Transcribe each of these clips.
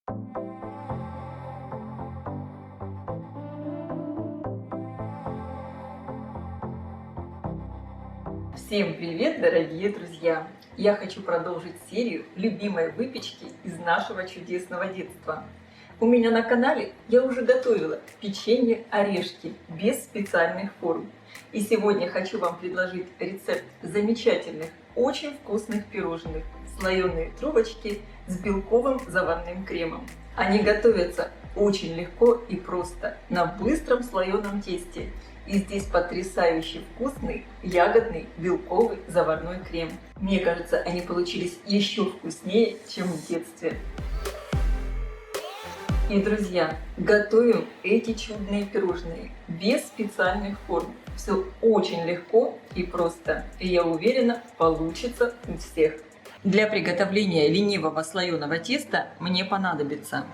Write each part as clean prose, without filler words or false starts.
Всем привет, дорогие друзья! Я хочу продолжить серию любимой выпечки из нашего чудесного детства. У меня на канале я уже готовила печенье-орешки без специальных форм. И сегодня хочу вам предложить рецепт замечательных, очень вкусных пирожных слоеные трубочки с белковым заварным кремом. Они готовятся очень легко и просто на быстром слоеном тесте. И здесь потрясающий вкусный ягодный белковый заварной крем. Мне кажется, они получились еще вкуснее, чем в детстве. И, друзья, готовим эти чудные пирожные без специальных форм. Все очень легко и просто. И я уверена, получится у всех. Для приготовления ленивого слоеного теста мне понадобится.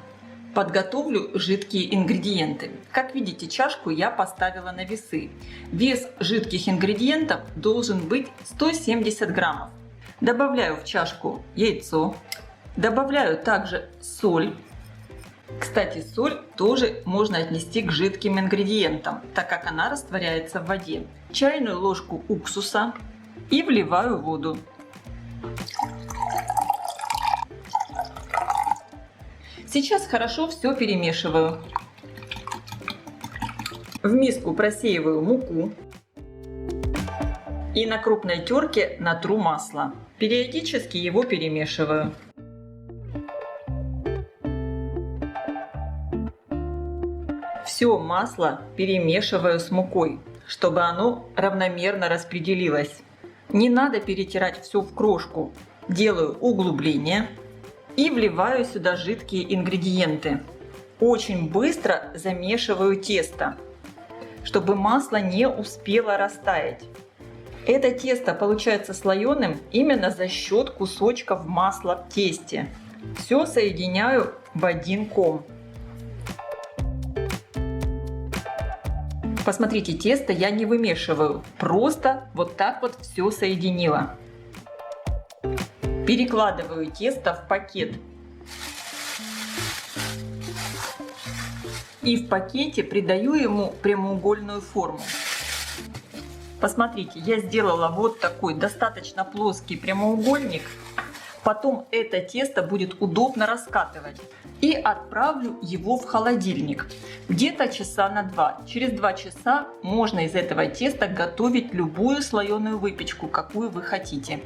Подготовлю жидкие ингредиенты. Как видите, чашку я поставила на весы. Вес жидких ингредиентов должен быть 170 граммов. Добавляю в чашку яйцо. Добавляю также соль. Кстати, соль тоже можно отнести к жидким ингредиентам, так как она растворяется в воде. Чайную ложку уксуса и вливаю воду. Сейчас хорошо все перемешиваю. В миску просеиваю муку и на крупной терке натру масло. Периодически его перемешиваю. Все масло перемешиваю с мукой, чтобы оно равномерно распределилось. Не надо перетирать все в крошку. Делаю углубление. И вливаю сюда жидкие ингредиенты. Очень быстро замешиваю тесто, чтобы масло не успело растаять. Это тесто получается слоеным именно за счет кусочков масла в тесте. Все соединяю в один ком. Посмотрите, тесто я не вымешиваю, просто вот так вот все соединила. Перекладываю тесто в пакет. И в пакете придаю ему прямоугольную форму. Посмотрите, я сделала вот такой достаточно плоский прямоугольник. Потом это тесто будет удобно раскатывать. И отправлю его в холодильник. Где-то часа на 2. Через 2 часа можно из этого теста готовить любую слоеную выпечку, какую вы хотите.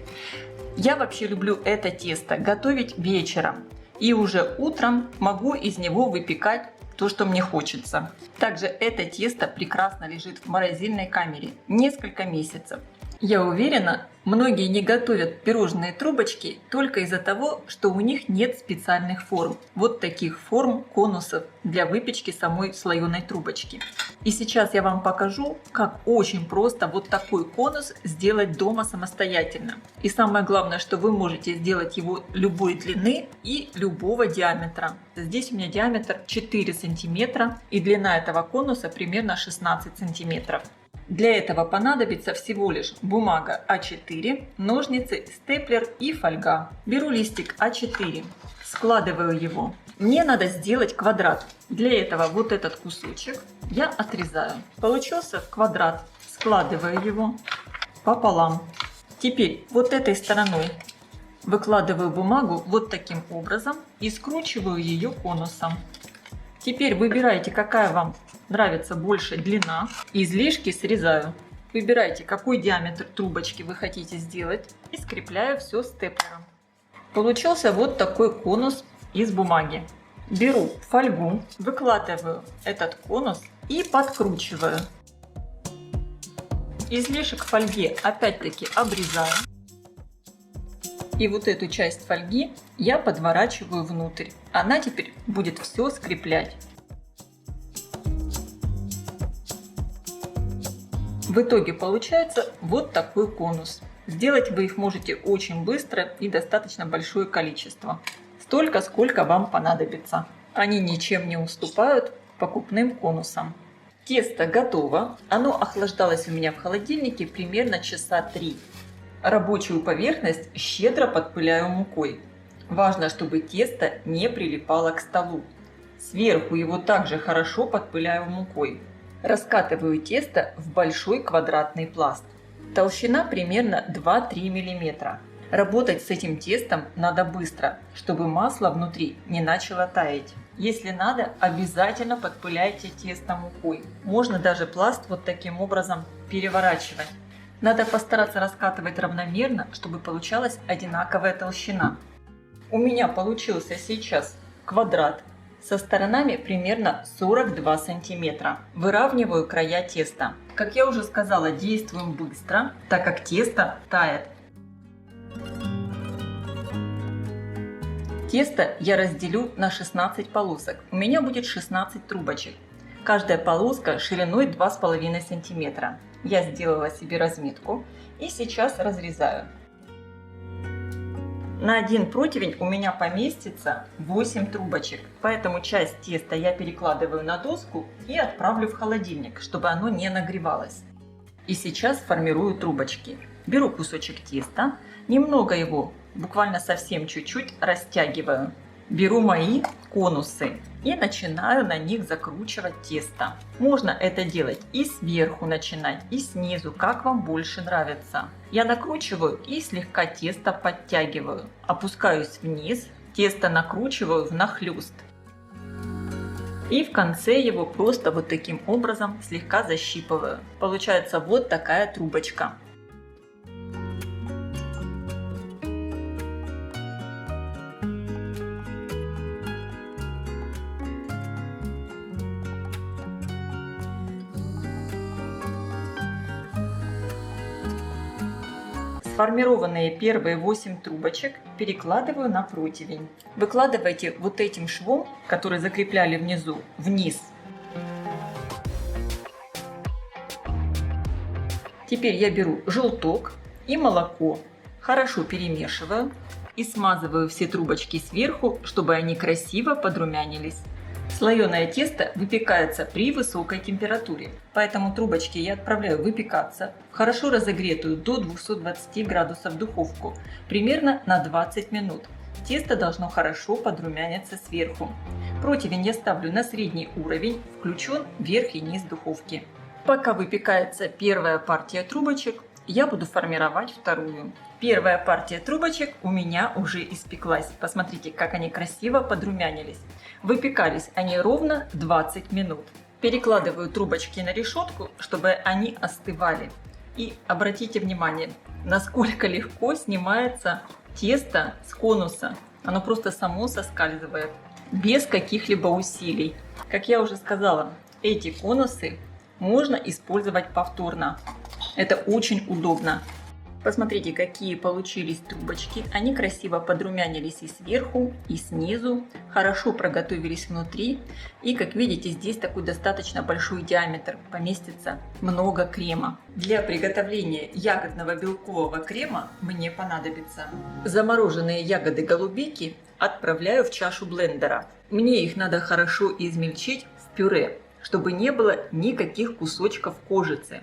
Я вообще люблю это тесто готовить вечером. И уже утром могу из него выпекать то, что мне хочется. Также это тесто прекрасно лежит в морозильной камере несколько месяцев. Я уверена, многие не готовят пирожные трубочки только из-за того, что у них нет специальных форм. Вот таких форм, конусов для выпечки самой слоеной трубочки. И сейчас я вам покажу, как очень просто вот такой конус сделать дома самостоятельно. И самое главное, что вы можете сделать его любой длины и любого диаметра. Здесь у меня диаметр 4 сантиметра и длина этого конуса примерно 16 сантиметров. Для этого понадобится всего лишь бумага А4, ножницы, степлер и фольга. Беру листик А4, складываю его. Мне надо сделать квадрат. Для этого вот этот кусочек я отрезаю. Получился квадрат. Складываю его пополам. Теперь вот этой стороной выкладываю бумагу вот таким образом и скручиваю ее конусом. Теперь выбирайте, какая вам нравится больше длина. Излишки срезаю. Выбирайте, какой диаметр трубочки вы хотите сделать. И скрепляю все степлером. Получился вот такой конус из бумаги. Беру фольгу, выкладываю этот конус и подкручиваю. Излишек фольги опять-таки обрезаю. И вот эту часть фольги я подворачиваю внутрь. Она теперь будет все скреплять. В итоге получается вот такой конус. Сделать вы их можете очень быстро и достаточно большое количество. Столько, сколько вам понадобится. Они ничем не уступают покупным конусам. Тесто готово. Оно охлаждалось у меня в холодильнике примерно часа 3. Рабочую поверхность щедро подпыляю мукой. Важно, чтобы тесто не прилипало к столу. Сверху его также хорошо подпыляю мукой. Раскатываю тесто в большой квадратный пласт. Толщина примерно 2-3 мм. Работать с этим тестом надо быстро, чтобы масло внутри не начало таять. Если надо, обязательно подпыляйте тесто мукой. Можно даже пласт вот таким образом переворачивать. Надо постараться раскатывать равномерно, чтобы получалась одинаковая толщина. У меня получился сейчас квадрат со сторонами примерно 42 сантиметра. Выравниваю края теста. Как я уже сказала, действуем быстро, так как тесто тает. Тесто я разделю на 16 полосок. У меня будет 16 трубочек. Каждая полоска шириной 2,5 сантиметра. Я сделала себе разметку и сейчас разрезаю. На один противень у меня поместится 8 трубочек, поэтому часть теста я перекладываю на доску и отправлю в холодильник, чтобы оно не нагревалось. И сейчас формирую трубочки. Беру кусочек теста, немного его, буквально совсем чуть-чуть, растягиваю. Беру мои конусы и начинаю на них закручивать тесто. Можно это делать и сверху начинать, и снизу, как вам больше нравится. Я накручиваю и слегка тесто подтягиваю. Опускаюсь вниз, тесто накручиваю внахлёст. И в конце его просто вот таким образом слегка защипываю. Получается вот такая трубочка. Сформированные первые 8 трубочек перекладываю на противень. Выкладывайте вот этим швом, который закрепляли внизу, вниз. Теперь я беру желток и молоко, хорошо перемешиваю и смазываю все трубочки сверху, чтобы они красиво подрумянились. Слоеное тесто выпекается при высокой температуре, поэтому трубочки я отправляю выпекаться в хорошо разогретую до 220 градусов духовку, примерно на 20 минут. Тесто должно хорошо подрумяниться сверху. Противень я ставлю на средний уровень, включен верх и низ духовки. Пока выпекается первая партия трубочек, я буду формировать вторую. Первая партия трубочек у меня уже испеклась. Посмотрите, как они красиво подрумянились. Выпекались они ровно 20 минут. Перекладываю трубочки на решетку, чтобы они остывали. И обратите внимание, насколько легко снимается тесто с конуса. Оно просто само соскальзывает, без каких-либо усилий. Как я уже сказала, эти конусы можно использовать повторно. Это очень удобно. Посмотрите, какие получились трубочки. Они красиво подрумянились и сверху, и снизу. Хорошо проготовились внутри. И, как видите, здесь такой достаточно большой диаметр. Поместится много крема. Для приготовления ягодного белкового крема мне понадобится замороженные ягоды голубики. Отправляю в чашу блендера. Мне их надо хорошо измельчить в пюре, чтобы не было никаких кусочков кожицы.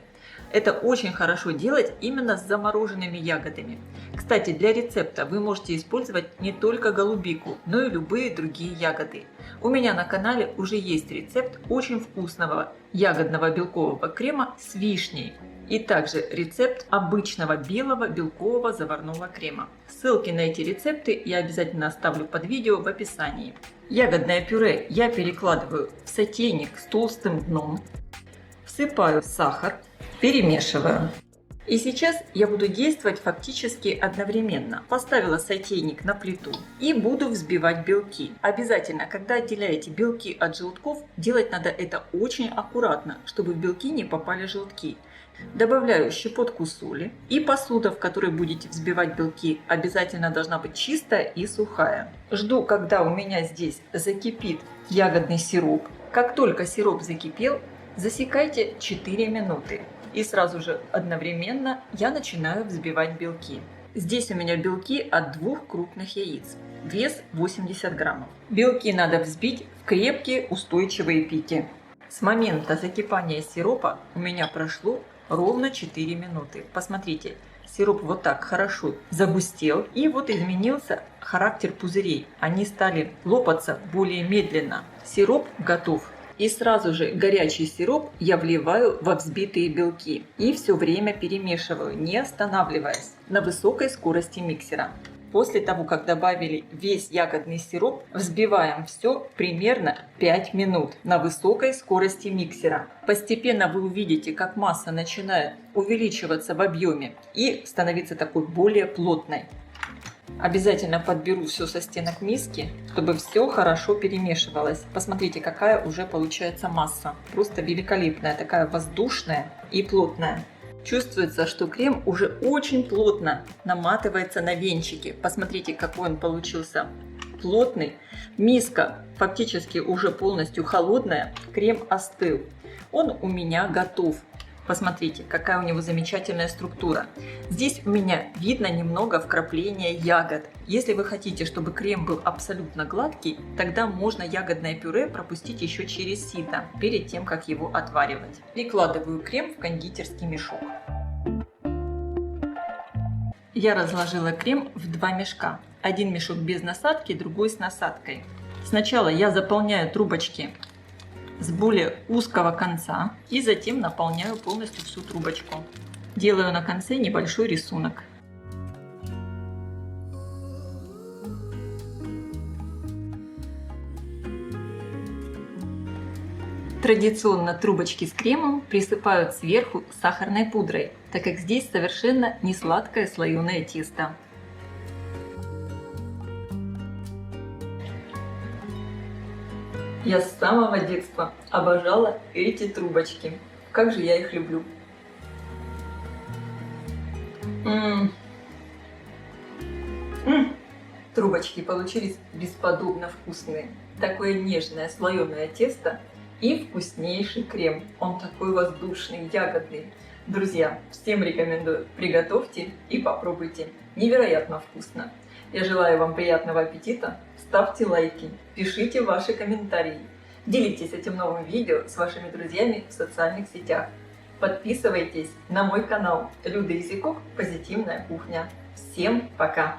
Это очень хорошо делать именно с замороженными ягодами. Кстати, для рецепта вы можете использовать не только голубику, но и любые другие ягоды. У меня на канале уже есть рецепт очень вкусного ягодного белкового крема с вишней. И также рецепт обычного белого белкового заварного крема. Ссылки на эти рецепты я обязательно оставлю под видео в описании. Ягодное пюре я перекладываю в сотейник с толстым дном. Всыпаю сахар. Перемешиваю. И сейчас я буду действовать фактически одновременно. Поставила сотейник на плиту и буду взбивать белки. Обязательно, когда отделяете белки от желтков, делать надо это очень аккуратно, чтобы в белки не попали желтки. Добавляю щепотку соли, и посуда, в которой будете взбивать белки, обязательно должна быть чистая и сухая. Жду, когда у меня здесь закипит ягодный сироп. Как только сироп закипел, засекайте 4 минуты. И сразу же одновременно я начинаю взбивать белки. Здесь у меня белки от 2 крупных яиц. Вес 80 граммов. Белки надо взбить в крепкие устойчивые пики. С момента закипания сиропа у меня прошло ровно 4 минуты. Посмотрите, сироп вот так хорошо загустел, и вот изменился характер пузырей. Они стали лопаться более медленно. Сироп готов. И сразу же горячий сироп я вливаю во взбитые белки и все время перемешиваю, не останавливаясь, на высокой скорости миксера. После того, как добавили весь ягодный сироп, взбиваем все примерно 5 минут на высокой скорости миксера. Постепенно вы увидите, как масса начинает увеличиваться в объеме и становиться такой более плотной. Обязательно подберу все со стенок миски, чтобы все хорошо перемешивалось. Посмотрите, какая уже получается масса. Просто великолепная, такая воздушная и плотная. Чувствуется, что крем уже очень плотно наматывается на венчики. Посмотрите, какой он получился плотный. Миска фактически уже полностью холодная, крем остыл. Он у меня готов. Посмотрите, какая у него замечательная структура. Здесь у меня видно немного вкрапления ягод. Если вы хотите, чтобы крем был абсолютно гладкий, тогда можно ягодное пюре пропустить еще через сито, перед тем, как его отваривать. Прикладываю крем в кондитерский мешок. Я разложила крем в 2 мешка. Один мешок без насадки, другой с насадкой. Сначала я заполняю трубочки с более узкого конца и затем наполняю полностью всю трубочку. Делаю на конце небольшой рисунок. Традиционно трубочки с кремом присыпают сверху сахарной пудрой, так как здесь совершенно не сладкое слоеное тесто. Я с самого детства обожала эти трубочки. Как же я их люблю. Трубочки получились бесподобно вкусные. Такое нежное слоеное тесто и вкуснейший крем. Он такой воздушный, ягодный. Друзья, всем рекомендую. Приготовьте и попробуйте. Невероятно вкусно. Я желаю вам приятного аппетита. Ставьте лайки, пишите ваши комментарии. Делитесь этим новым видео с вашими друзьями в социальных сетях. Подписывайтесь на мой канал Люда Изикок «Позитивная кухня». Всем пока!